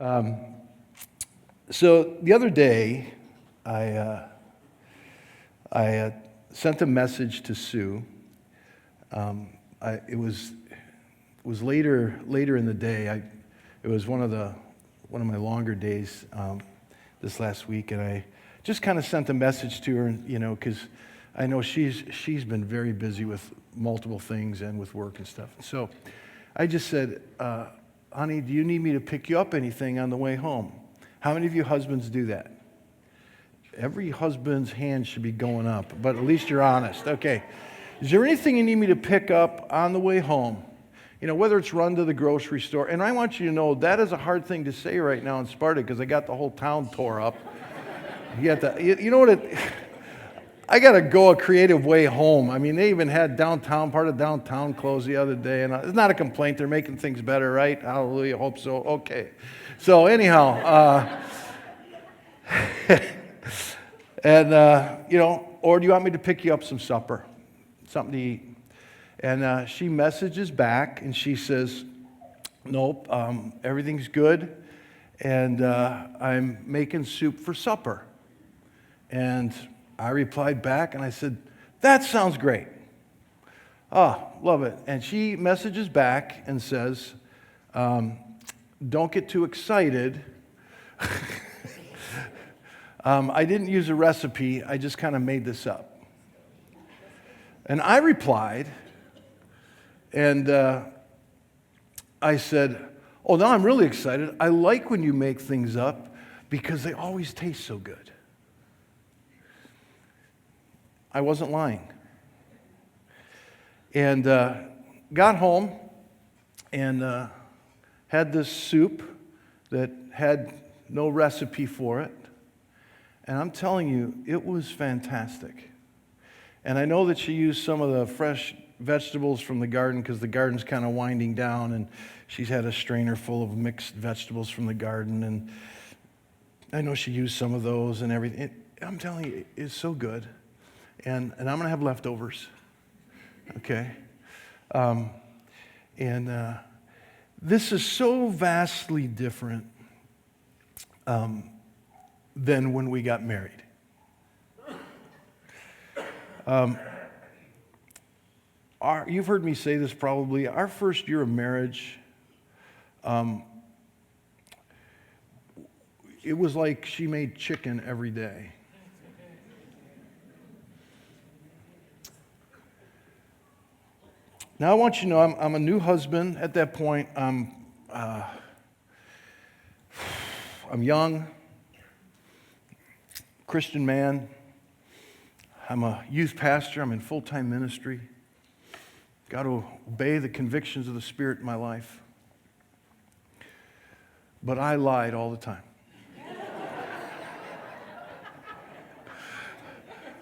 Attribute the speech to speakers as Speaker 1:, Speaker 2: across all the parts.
Speaker 1: Um, so the other day, I sent a message to Sue. It was later in the day. It was one of my longer days this last week, and I just kind of sent a message to her, because I know she's been very busy with multiple things and with work and stuff. So I just said, honey, do you need me to pick you up anything on the way home? How many of you husbands do that? Every husband's hand should be going up, but at least you're honest. Okay. Is there anything you need me to pick up on the way home? Whether it's run to the grocery store. And I want you to know that is a hard thing to say right now in Sparta because I got the whole town tore up. I got to go a creative way home. I mean, they even had part of downtown closed the other day. And it's not a complaint. They're making things better, right? Hallelujah. Hope so. Okay. So anyhow, and, or do you want me to pick you up some supper? Something to eat? And she messages back and she says, nope, everything's good. And I'm making soup for supper. And I replied back and I said, that sounds great. Oh, love it. And she messages back and says, don't get too excited. I didn't use a recipe. I just kind of made this up. And I replied, and I said, oh, now I'm really excited. I like when you make things up because they always taste so good. I wasn't lying. And got home and had this soup that had no recipe for it. And I'm telling you, it was fantastic. And I know that she used some of the fresh vegetables from the garden because the garden's kind of winding down, and she's had a strainer full of mixed vegetables from the garden, and I know she used some of those and everything. I'm telling you, it's so good. And I'm going to have leftovers, okay? This is so vastly different than when we got married. You've heard me say this probably. Our first year of marriage, it was like she made chicken every day. Now I want you to know I'm a new husband at that point. I'm young, Christian man. I'm a youth pastor. I'm in full-time ministry. Got to obey the convictions of the Spirit in my life. But I lied all the time.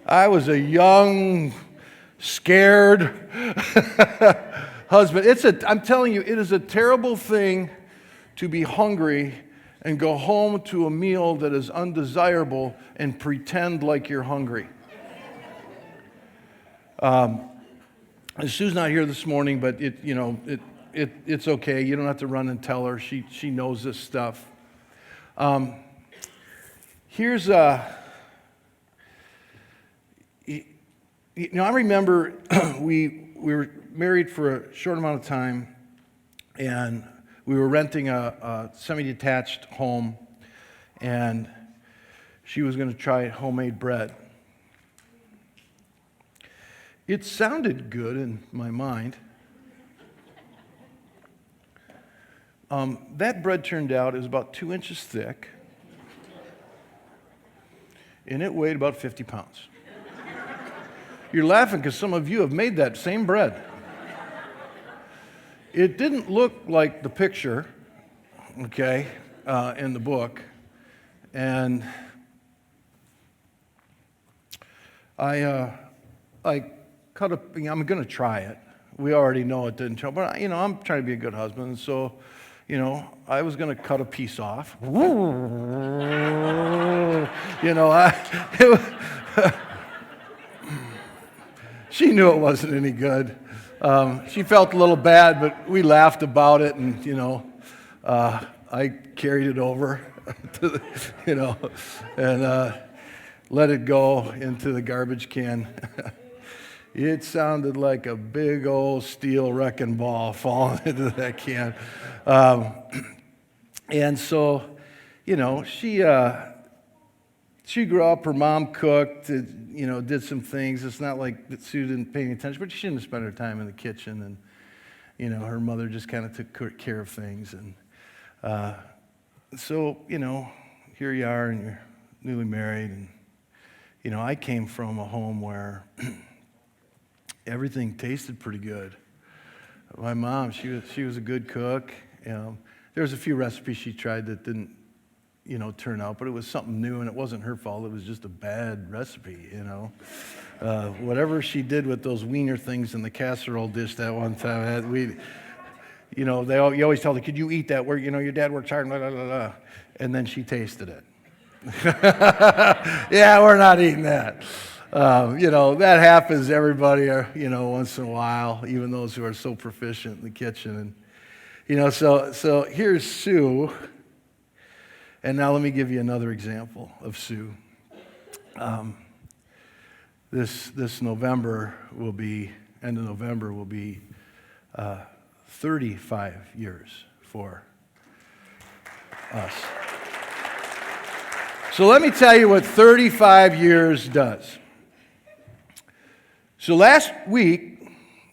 Speaker 1: I was a young, scared husband. I'm telling you, it is a terrible thing to be hungry and go home to a meal that is undesirable and pretend like you're hungry. Sue's not here this morning, but it's okay. You don't have to run and tell her. She knows this stuff. I remember we were married for a short amount of time, and we were renting a semi-detached home, and she was going to try homemade bread. It sounded good in my mind. That bread turned out, it was about 2 inches thick, and it weighed about 50 pounds. You're laughing because some of you have made that same bread. It didn't look like the picture, okay, in the book. And I cut up, I'm going to try it. We already know it didn't turn, but I'm trying to be a good husband, so, I was going to cut a piece off. She knew it wasn't any good. She felt a little bad, but we laughed about it, and I carried it over, to the, and let it go into the garbage can. It sounded like a big old steel wrecking ball falling into that can. And so, she grew up, her mom cooked, did some things. It's not like that Sue didn't pay any attention, but she didn't spend her time in the kitchen. And, her mother just kind of took care of things. And so, here you are and you're newly married. And, I came from a home where everything tasted pretty good. My mom, she was a good cook. There was a few recipes she tried that didn't, turn out, but it was something new, and it wasn't her fault. It was just a bad recipe, Whatever she did with those wiener things in the casserole dish that one time, you always tell the kid, you eat that, where, your dad works hard, blah, blah, blah, blah. And then she tasted it. Yeah, we're not eating that. That happens to everybody, once in a while, even those who are so proficient in the kitchen. And, so here's Sue. And now let me give you another example of Sue. This November will be, end of November will be 35 years for us. So let me tell you what 35 years does. So last week,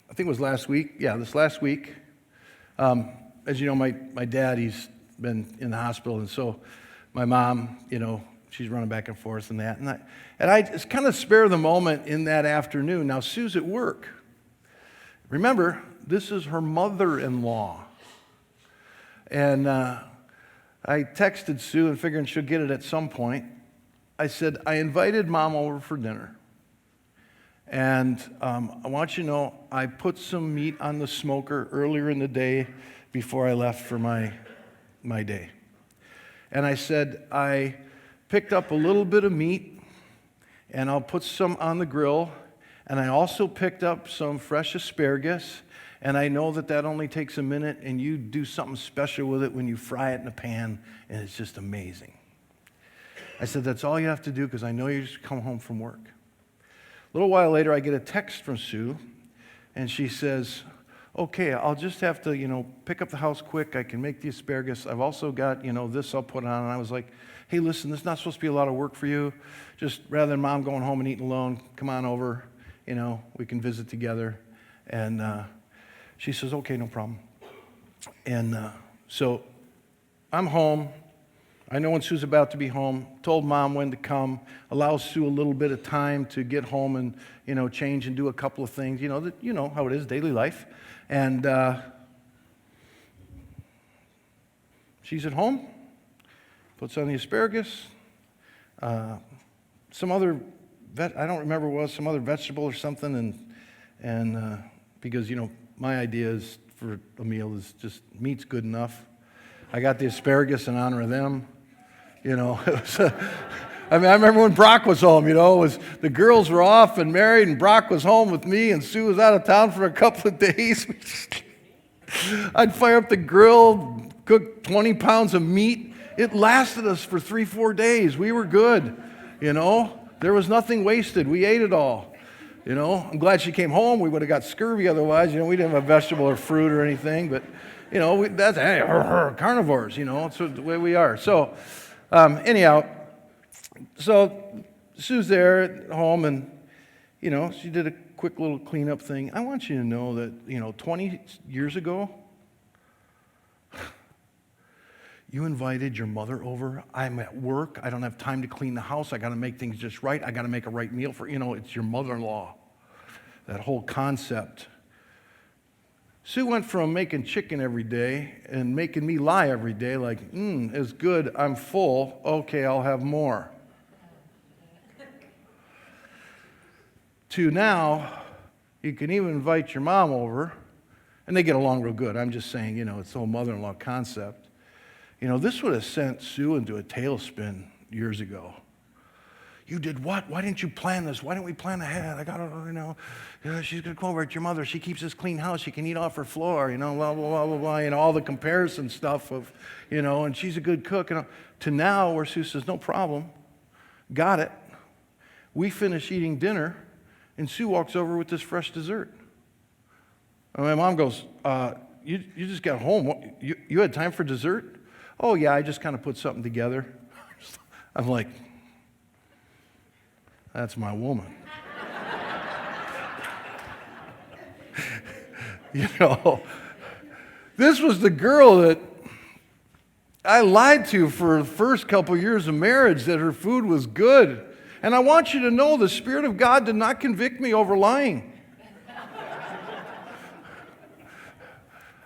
Speaker 1: I think it was last week, this last week, as you know, my dad, he's been in the hospital, and so my mom, she's running back and forth and that, and I just kind of spare the moment in that afternoon. Now, Sue's at work. Remember, this is her mother-in-law, and I texted Sue and figuring she'll get it at some point. I said, I invited Mom over for dinner, and I want you to know I put some meat on the smoker earlier in the day before I left for my day. And I said, I picked up a little bit of meat, and I'll put some on the grill, and I also picked up some fresh asparagus, and I know that only takes a minute, and you do something special with it when you fry it in a pan, and it's just amazing. I said, that's all you have to do, because I know you just come home from work. A little while later, I get a text from Sue, and she says, okay, I'll just have to, pick up the house quick. I can make the asparagus. I've also got, this I'll put on. And I was like, hey, listen, this is not supposed to be a lot of work for you. Just rather than Mom going home and eating alone, come on over. We can visit together. And she says, okay, no problem. And so I'm home. I know when Sue's about to be home. Told Mom when to come. Allows Sue a little bit of time to get home and, change and do a couple of things. You know how it is, daily life. And she's at home, puts on the asparagus, some other, I don't remember what it was, some other vegetable or something, and because, my idea is for a meal is just meat's good enough. I got the asparagus in honor of them. It was I remember when Brock was home, it was the girls were off and married, and Brock was home with me, and Sue was out of town for a couple of days. I'd fire up the grill, cook 20 pounds of meat. It lasted us for 3-4 days. We were good, There was nothing wasted. We ate it all, I'm glad she came home. We would have got scurvy otherwise. We didn't have a vegetable or fruit or anything, but, that's, hey, carnivores, it's the way we are. So, anyhow, so Sue's there at home, and, she did a quick little cleanup thing. I want you to know that, 20 years ago, you invited your mother over. I'm at work. I don't have time to clean the house. I got to make things just right. I got to make a right meal for, it's your mother-in-law. That whole concept. Sue went from making chicken every day and making me lie every day like, it's good, I'm full, okay, I'll have more. To now, you can even invite your mom over, and they get along real good. I'm just saying, it's the whole mother-in-law concept. This would have sent Sue into a tailspin years ago. You did what? Why didn't you plan this? Why didn't we plan ahead? I got to, yeah, she's going to come over at your mother. She keeps this clean house. She can eat off her floor, blah, blah, blah, blah, blah, all the comparison stuff of, and she's a good cook. To now where Sue says, no problem. Got it. We finish eating dinner, and Sue walks over with this fresh dessert. And my mom goes, you just got home. You had time for dessert? Oh, yeah, I just kind of put something together. I'm like, that's my woman. This was the girl that I lied to for the first couple years of marriage that her food was good. And I want you to know the Spirit of God did not convict me over lying.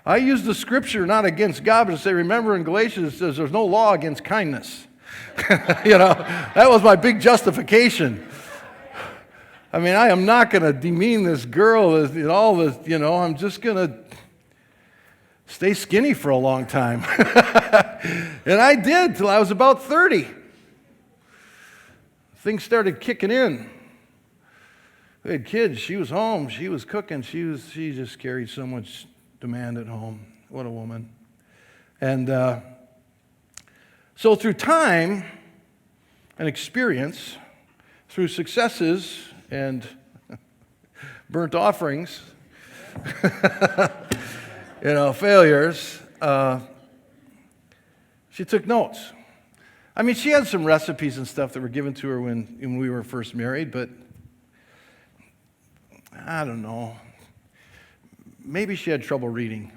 Speaker 1: I use the scripture not against God, but to say, remember in Galatians it says there's no law against kindness. That was my big justification. I mean, I am not going to demean this girl as all this, I'm just going to stay skinny for a long time. And I did till I was about 30. Things started kicking in. We had kids. She was home. She was cooking. She just carried so much demand at home. What a woman. And so through time and experience, through successes and burnt offerings, failures, she took notes. I mean, she had some recipes and stuff that were given to her when we were first married, but I don't know. Maybe she had trouble reading.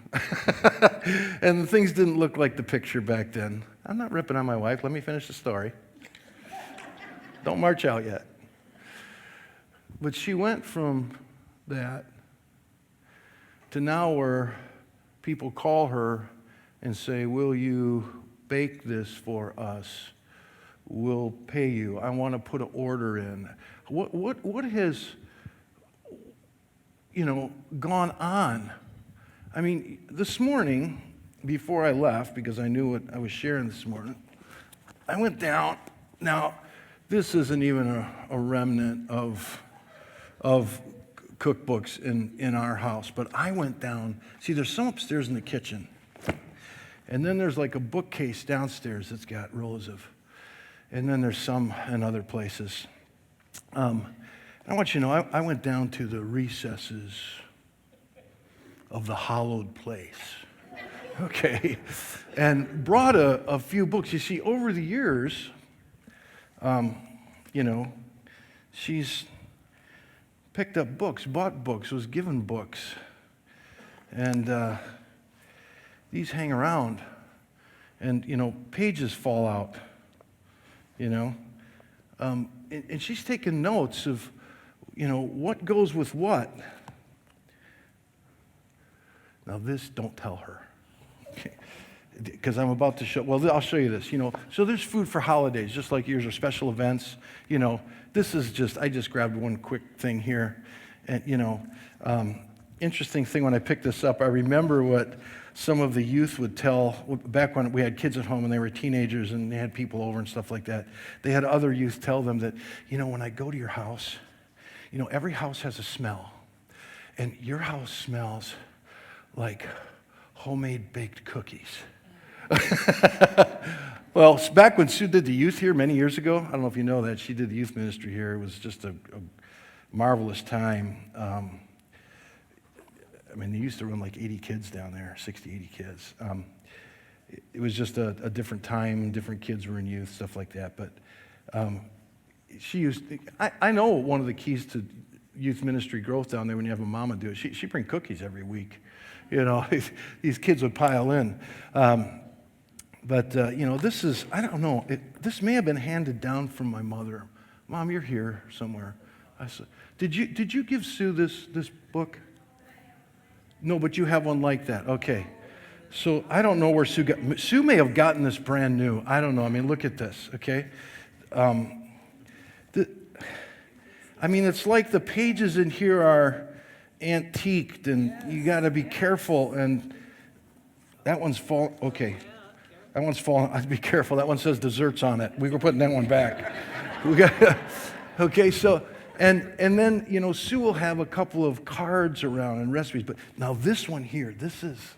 Speaker 1: And things didn't look like the picture back then. I'm not ripping on my wife. Let me finish the story. Don't march out yet. But she went from that to now where people call her and say, will you bake this for us? We'll pay you. I want to put an order in. What has gone on? I mean, this morning, before I left, because I knew what I was sharing this morning, I went down. Now, this isn't even a remnant of cookbooks in our house, but I went down. See, there's some upstairs in the kitchen, and then there's like a bookcase downstairs that's got rows of, and then there's some in other places. I want you to know, I went down to the recesses of the hallowed place, okay, and brought a few books. You see, over the years, she's picked up books, bought books, was given books, and these hang around, and, pages fall out, and she's taking notes of, what goes with what. Now this, don't tell her, okay? Because I'm about to show, I'll show you this, So there's food for holidays, just like yours, or special events, This is I just grabbed one quick thing here. And, interesting thing, when I picked this up, I remember what some of the youth would tell, back when we had kids at home and they were teenagers and they had people over and stuff like that. They had other youth tell them that, when I go to your house, every house has a smell. And your house smells like homemade baked cookies. Well, back when Sue did the youth here many years ago, I don't know if you know that, she did the youth ministry here. It was just a marvelous time. They used to run like 80 kids down there, 60, 80 kids. It was just a different time, different kids were in youth, stuff like that. But I know one of the keys to youth ministry growth down there when you have a mama do it, she bring cookies every week. These kids would pile in. But this is, I don't know, this may have been handed down from my mother. Mom, you're here somewhere. I said, did you give Sue this book? No, but you have one like that. Okay. So I don't know where Sue may have gotten this brand new. I don't know. Look at this, okay? It's like the pages in here are antiqued, and you got to be careful. And that one's falling. Okay. That one's falling. I'd be careful. That one says desserts on it. We were putting that one back. We got, okay, so, and then, Sue will have a couple of cards around and recipes. But now this one here, this is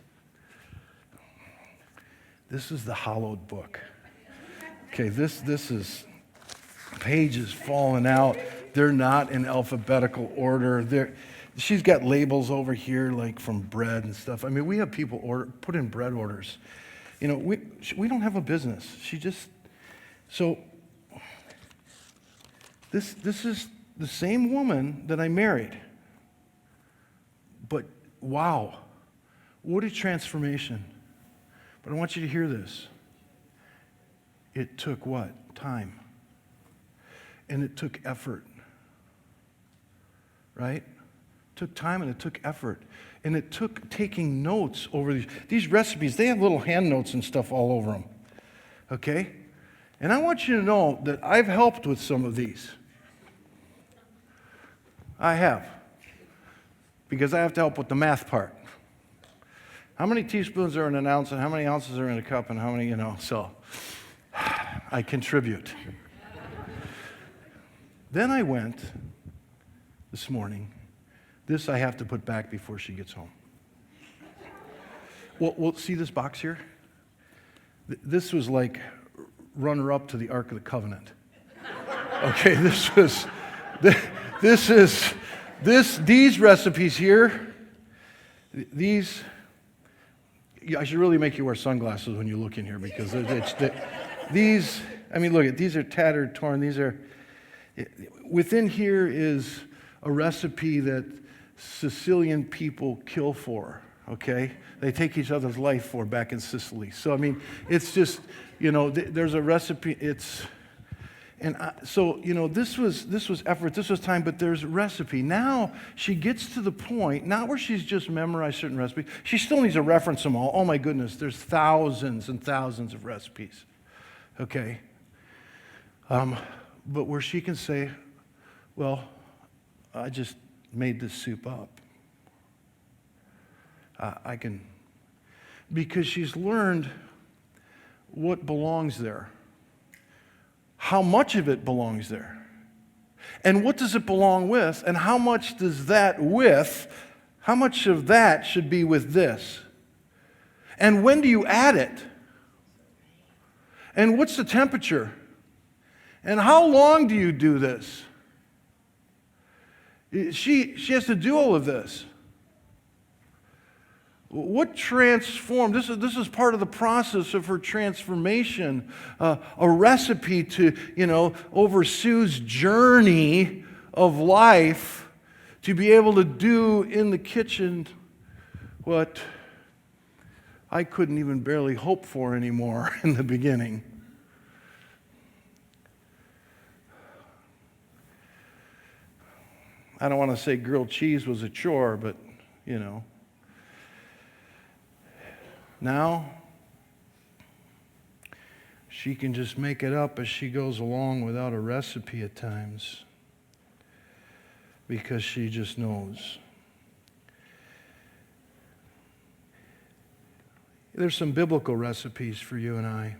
Speaker 1: the hallowed book. Okay, this is pages falling out. They're not in alphabetical order. She's got labels over here like from bread and stuff. I mean, we have people put in bread orders. We don't have a business. So this is the same woman that I married. But wow, what a transformation. But I want you to hear this. It took what? Time. And it took effort. Right? It took time and it took effort. And it took taking notes over these recipes. They have little hand notes and stuff all over them. Okay? And I want you to know that I've helped with some of these. I have. Because I have to help with the math part. How many teaspoons are in an ounce and how many ounces are in a cup and how many, so I contribute. Then I went this morning. This I have to put back before she gets home. Well, see this box here? This was like runner-up to the Ark of the Covenant. Okay, these recipes here, I should really make you wear sunglasses when you look in here because these, look, these are tattered, torn. Within here is a recipe that Sicilian people kill for, okay? They take each other's life for back in Sicily. So, it's just, there's a recipe, this was effort, this was time, but there's a recipe. Now she gets to the point, not where she's just memorized certain recipes. She still needs to reference them all. Oh my goodness, there's thousands and thousands of recipes, okay? But where she can say, well, I just made this soup up. I can, because she's learned what belongs there. How much of it belongs there? And what does it belong with? And how much of that should be with this? And when do you add it? And what's the temperature? And how long do you do this? She has to do all of this. What transformed? This is part of the process of her transformation. A recipe to, over Sue's journey of life to be able to do in the kitchen what I couldn't even barely hope for anymore in the beginning. I don't want to say grilled cheese was a chore, but, Now, she can just make it up as she goes along without a recipe at times because she just knows. There's some biblical recipes for you and I.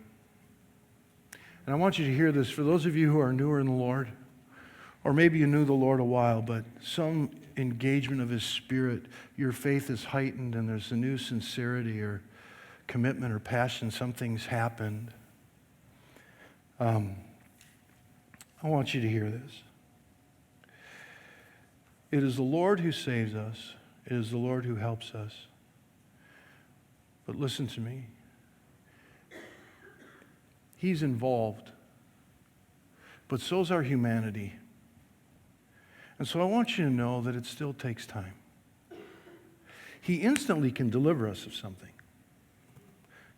Speaker 1: And I want you to hear this. For those of you who are newer in the Lord, or maybe you knew the Lord a while, but some engagement of His Spirit, your faith is heightened and there's a new sincerity or commitment or passion, something's happened. I want you to hear this. It is the Lord who saves us. It is the Lord who helps us. But listen to me. He's involved. But so's our humanity. And so I want you to know that it still takes time. He instantly can deliver us of something.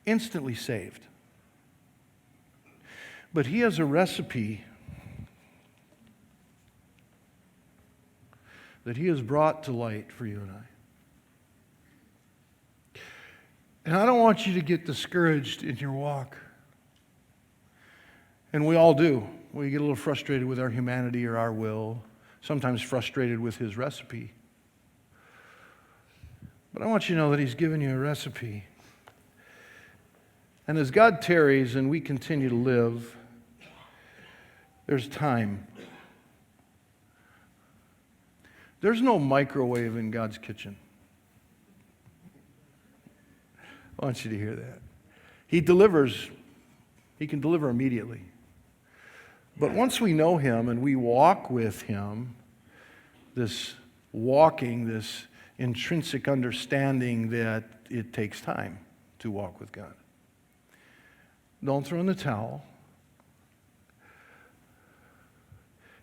Speaker 1: Instantly saved. But He has a recipe that He has brought to light for you and I. And I don't want you to get discouraged in your walk. And we all do. We get a little frustrated with our humanity or our will, sometimes frustrated with His recipe. But I want you to know that He's given you a recipe. And as God tarries and we continue to live, There's time. There's no microwave in God's kitchen. I want you to hear that. He delivers. He can deliver immediately. But once we know Him and we walk with Him, this walking, this intrinsic understanding that it takes time to walk with God. Don't throw in the towel.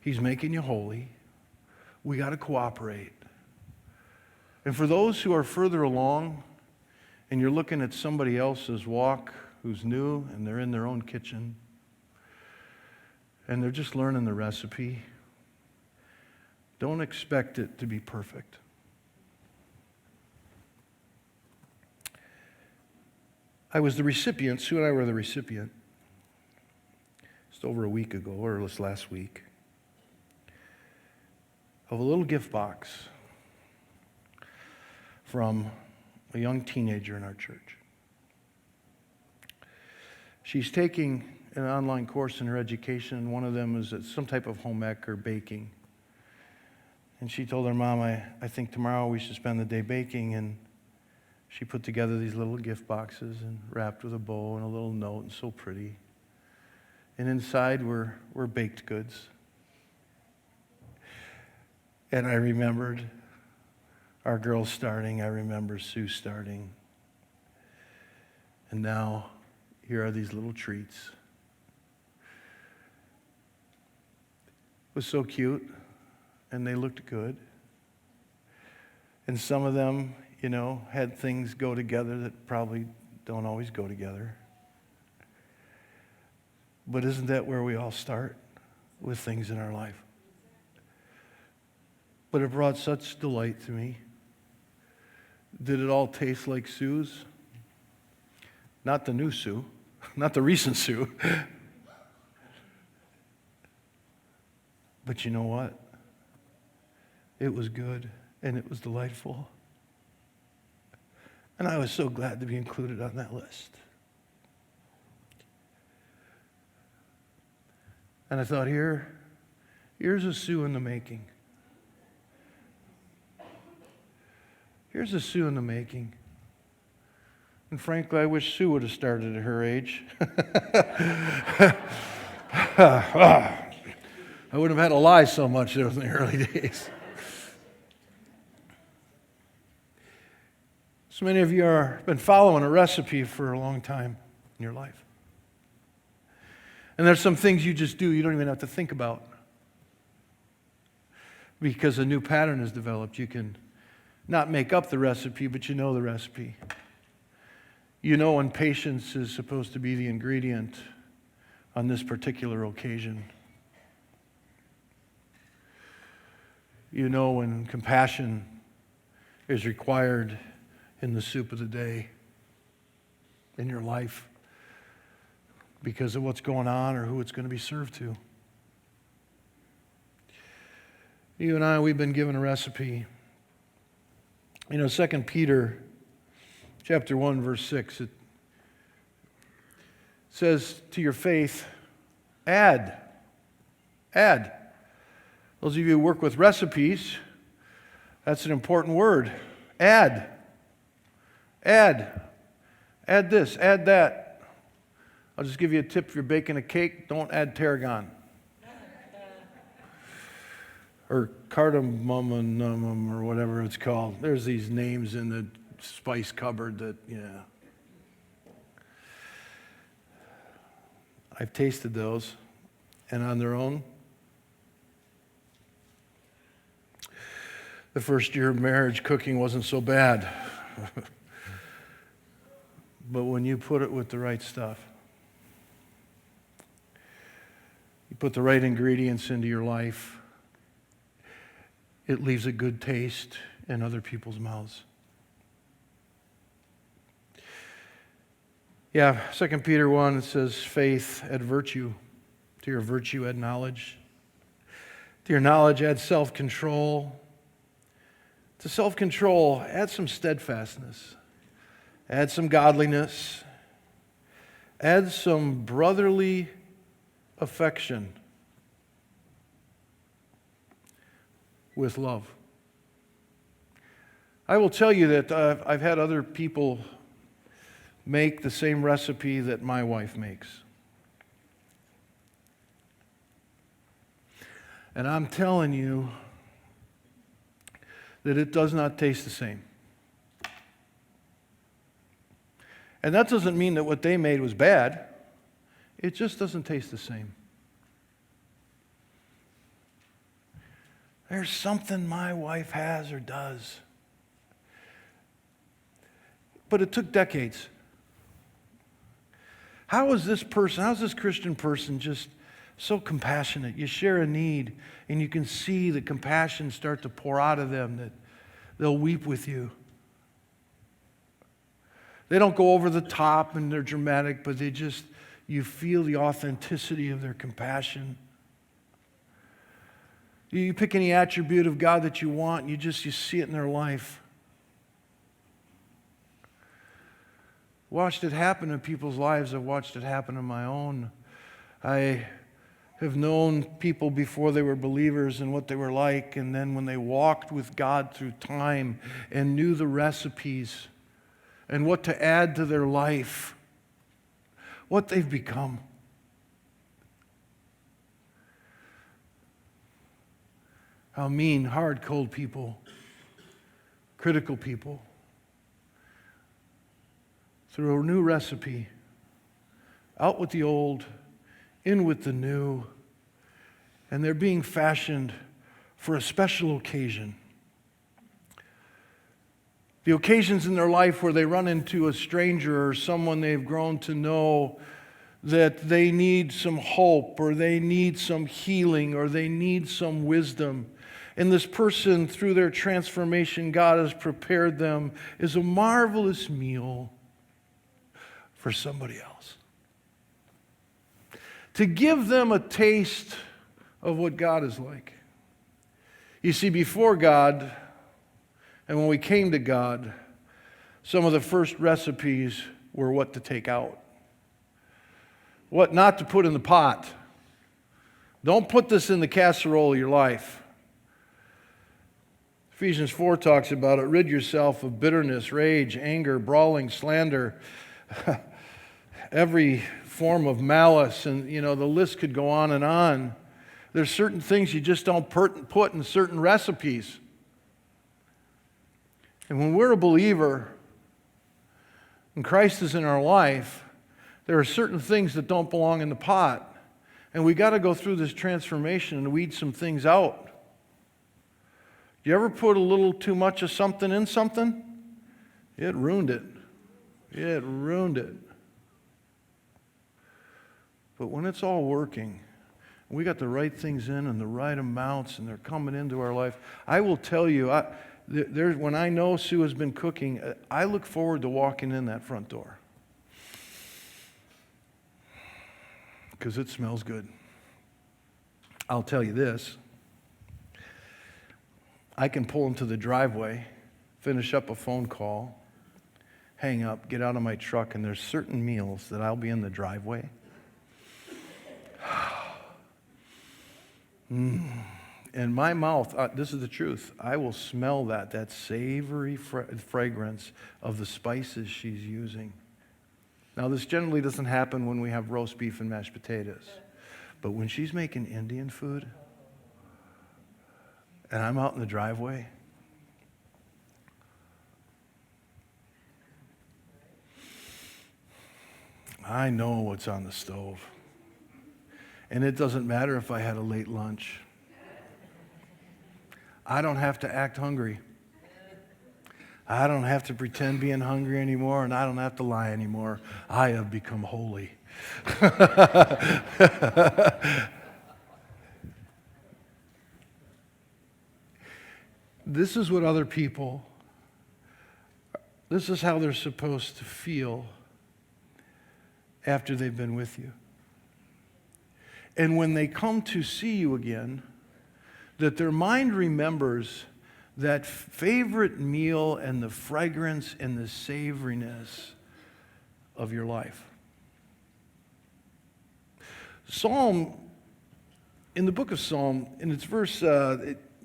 Speaker 1: He's making you holy. We got to cooperate. And for those who are further along and you're looking at somebody else's walk who's new and they're in their own kitchen and they're just learning the recipe, don't expect it to be perfect. I was the recipient, Sue and I were the recipient, just over a week ago, or it was last week, of a little gift box from a young teenager in our church. She's taking an online course in her education, and one of them is some type of home ec or baking. And she told her mom, I think tomorrow we should spend the day baking, and she put together these little gift boxes and wrapped with a bow and a little note, and so pretty. And inside were baked goods. And I remembered our girls starting. I remember Sue starting. And now here are these little treats. It was so cute, and they looked good. And some of them, had things go together that probably don't always go together. But isn't that where we all start with things in our life? But it brought such delight to me. Did it all taste like Sue's? Not the new Sue, not the recent Sue. But you know what? It was good and it was delightful. And I was so glad to be included on that list. And I thought, here's a Sue in the making. Here's a Sue in the making. And frankly, I wish Sue would have started at her age. I wouldn't have had to lie so much in the early days. So many of you have been following a recipe for a long time in your life. And there's some things you just do you don't even have to think about. Because a new pattern is developed. You can not make up the recipe, but you know the recipe. You know when patience is supposed to be the ingredient on this particular occasion. You know when compassion is required in the soup of the day in your life because of what's going on or who it's going to be served to. You and I, we've been given a recipe. 2 Peter chapter 1, verse 6, it says, to your faith, add. Those of you who work with recipes, that's an important word. Add this, add that. I'll just give you a tip. If you're baking a cake, don't add tarragon. Or cardamom or whatever it's called. There's these names in the spice cupboard that, I've tasted those, and on their own, the first year of marriage, cooking wasn't so bad. But when you put it with the right stuff, you put the right ingredients into your life, it leaves a good taste in other people's mouths. 2 Peter 1, it says, faith add virtue. To your virtue add knowledge. To your knowledge add self-control. To self-control add some steadfastness. Add some godliness. Add some brotherly affection. with love. I will tell you that I've had other people make the same recipe that my wife makes. And I'm telling you that it does not taste the same. And that doesn't mean that what they made was bad. It just doesn't taste the same. There's something my wife has or does. But it took decades. How's this Christian person just so compassionate? You share a need, and you can see the compassion start to pour out of them, that they'll weep with you. They don't go over the top and they're dramatic, but you feel the authenticity of their compassion. You pick any attribute of God that you want, and you see it in their life. Watched it happen in people's lives. I've watched it happen in my own. I have known people before they were believers and what they were like, and then when they walked with God through time and knew the recipes and what to add to their life, what they've become. How mean, hard, cold people, critical people, through a new recipe, out with the old, in with the new, and they're being fashioned for a special occasion. The occasions in their life where they run into a stranger or someone they've grown to know that they need some hope or they need some healing or they need some wisdom. And this person, through their transformation God has prepared them, is a marvelous meal for somebody else. To give them a taste of what God is like. You see, before God, and when we came to God, some of the first recipes were what to take out. What not to put in the pot. Don't put this in the casserole of your life. Ephesians 4 talks about it. Rid yourself of bitterness, rage, anger, brawling, slander, every form of malice, and the list could go on and on. There's certain things you just don't put in certain recipes. And when we're a believer and Christ is in our life, there are certain things that don't belong in the pot. And we got to go through this transformation and weed some things out. You ever put a little too much of something in something? It ruined it. It ruined it. But when it's all working, we got the right things in and the right amounts, and they're coming into our life, I will tell you, when I know Sue has been cooking, I look forward to walking in that front door. Because it smells good. I'll tell you this. I can pull into the driveway, finish up a phone call, hang up, get out of my truck, and there's certain meals that I'll be in the driveway. In my mouth, this is the truth, I will smell that savory fragrance of the spices she's using. Now, this generally doesn't happen when we have roast beef and mashed potatoes. But when she's making Indian food, and I'm out in the driveway, I know what's on the stove. And it doesn't matter if I had a late lunch. I don't have to act hungry. I don't have to pretend being hungry anymore, and I don't have to lie anymore. I have become holy. This is what other people, this is how they're supposed to feel after they've been with you. And when they come to see you again, that their mind remembers that favorite meal and the fragrance and the savoriness of your life. In the book of Psalm, in its verse,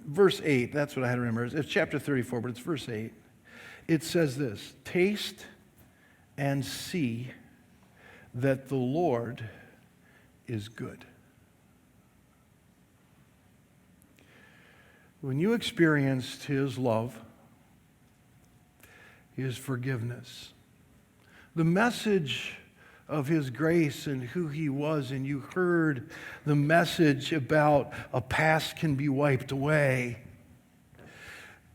Speaker 1: verse 8, that's what I had to remember. It's chapter 34, but it's verse 8. It says this, taste and see that the Lord is good. When you experienced His love, His forgiveness, the message of His grace and who He was, and you heard the message about a past can be wiped away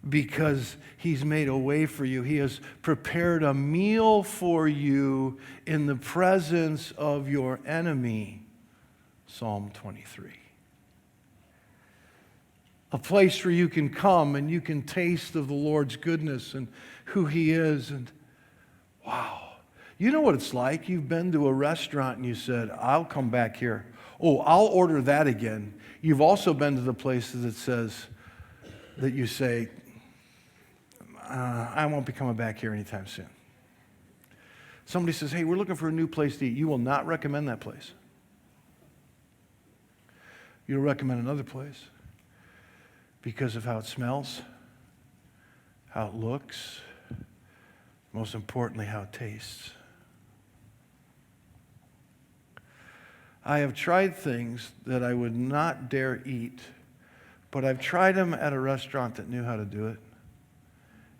Speaker 1: because He's made a way for you. He has prepared a meal for you in the presence of your enemy. Psalm 23. A place where you can come and you can taste of the Lord's goodness and who He is. And wow. You know what it's like? You've been to a restaurant and you said, I'll come back here. Oh, I'll order that again. You've also been to the places that says, that you say, I won't be coming back here anytime soon. Somebody says, hey, we're looking for a new place to eat. You will not recommend that place. You'll recommend another place because of how it smells, how it looks, most importantly, how it tastes. I have tried things that I would not dare eat, but I've tried them at a restaurant that knew how to do it.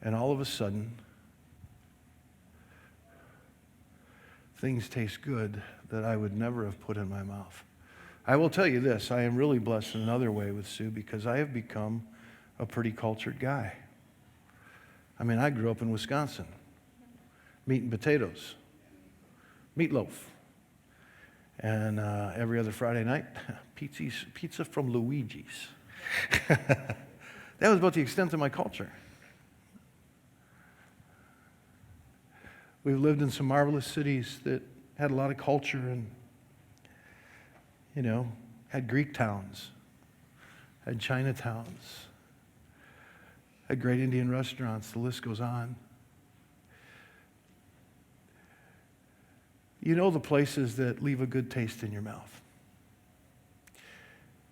Speaker 1: And all of a sudden, things taste good that I would never have put in my mouth. I will tell you this, I am really blessed in another way with Sue because I have become a pretty cultured guy. I mean, I grew up in Wisconsin, meat and potatoes, meatloaf. And every other Friday night, pizza from Luigi's. That was about the extent of my culture. We've lived in some marvelous cities that had a lot of culture and, you know, had Greek towns, had Chinatowns, had great Indian restaurants. The list goes on. You know the places that leave a good taste in your mouth.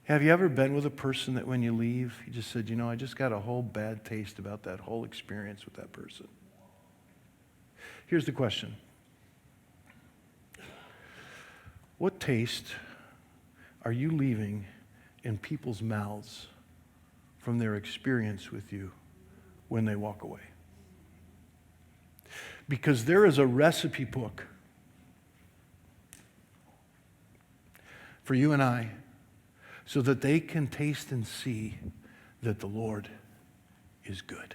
Speaker 1: Have you ever been with a person that when you leave, you just said, you know, I just got a whole bad taste about that whole experience with that person? Here's the question. What taste are you leaving in people's mouths from their experience with you when they walk away? Because there is a recipe book for you and I so that they can taste and see that the Lord is good.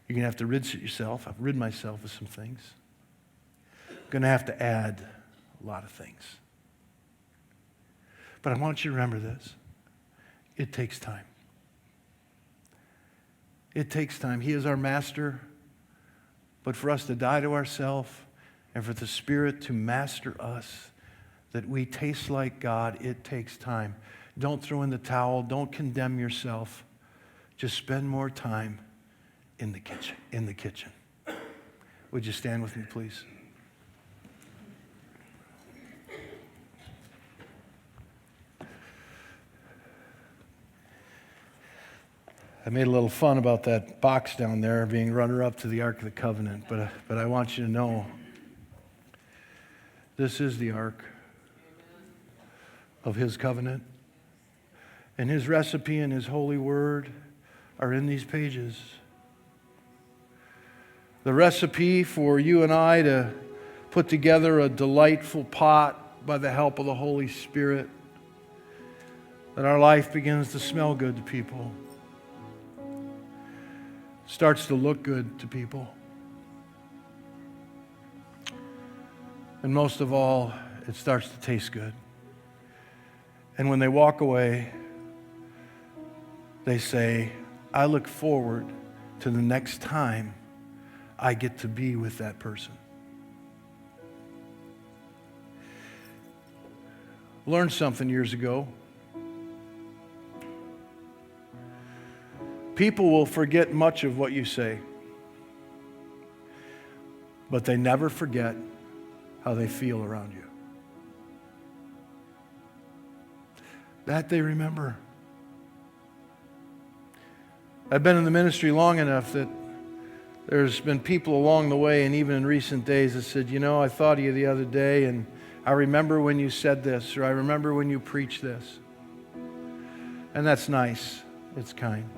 Speaker 1: You're going to have to rid yourself. I've rid myself of some things. I'm going to have to add a lot of things. But I want you to remember this. It takes time. It takes time. He is our master. But for us to die to ourselves and for the Spirit to master us, that we taste like God, it takes time. Don't throw in the towel. Don't condemn yourself. Just spend more time in the kitchen. Would you stand with me, please? I made a little fun about that box down there being runner-up to the Ark of the Covenant, but I want you to know this is the Ark of His covenant. And His recipe and His holy word are in these pages. The recipe for you and I to put together a delightful pot by the help of the Holy Spirit, that our life begins to smell good to people, starts to look good to people. And most of all, it starts to taste good. And when they walk away, they say, I look forward to the next time I get to be with that person. Learned something years ago. People will forget much of what you say, but they never forget how they feel around you. That they remember. I've been in the ministry long enough that there's been people along the way, and even in recent days, that said, you know, I thought of you the other day, and I remember when you said this, or I remember when you preached this. And that's nice. It's kind.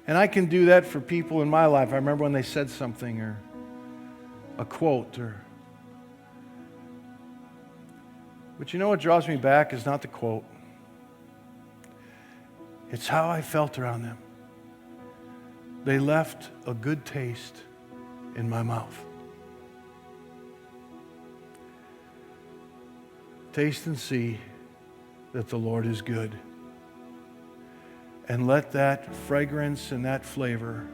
Speaker 1: And I can do that for people in my life. I remember when they said something, or a quote, But you know what draws me back is not the quote. It's how I felt around them. They left a good taste in my mouth. Taste and see that the Lord is good. And let that fragrance and that flavor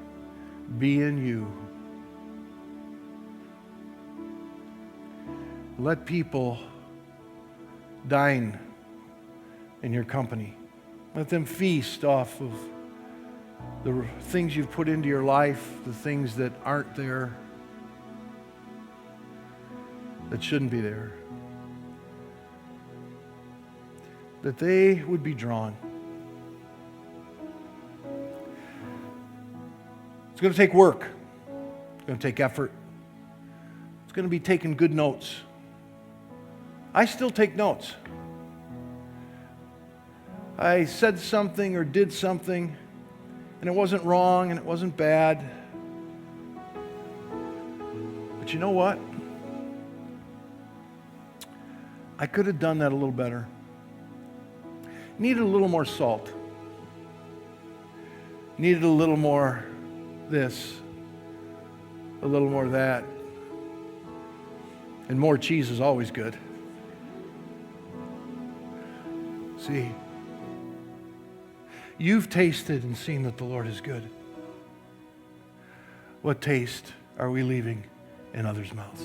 Speaker 1: be in you. Let people dine in your company. Let them feast off of the things you've put into your life, the things that aren't there, that shouldn't be there. That they would be drawn. It's going to take work. It's going to take effort. It's going to be taking good notes. I still take notes. I said something or did something, and it wasn't wrong and it wasn't bad. But you know what? I could have done that a little better. Needed a little more salt. Needed a little more this, a little more that. And more cheese is always good. See, you've tasted and seen that the Lord is good. What taste are we leaving in others' mouths?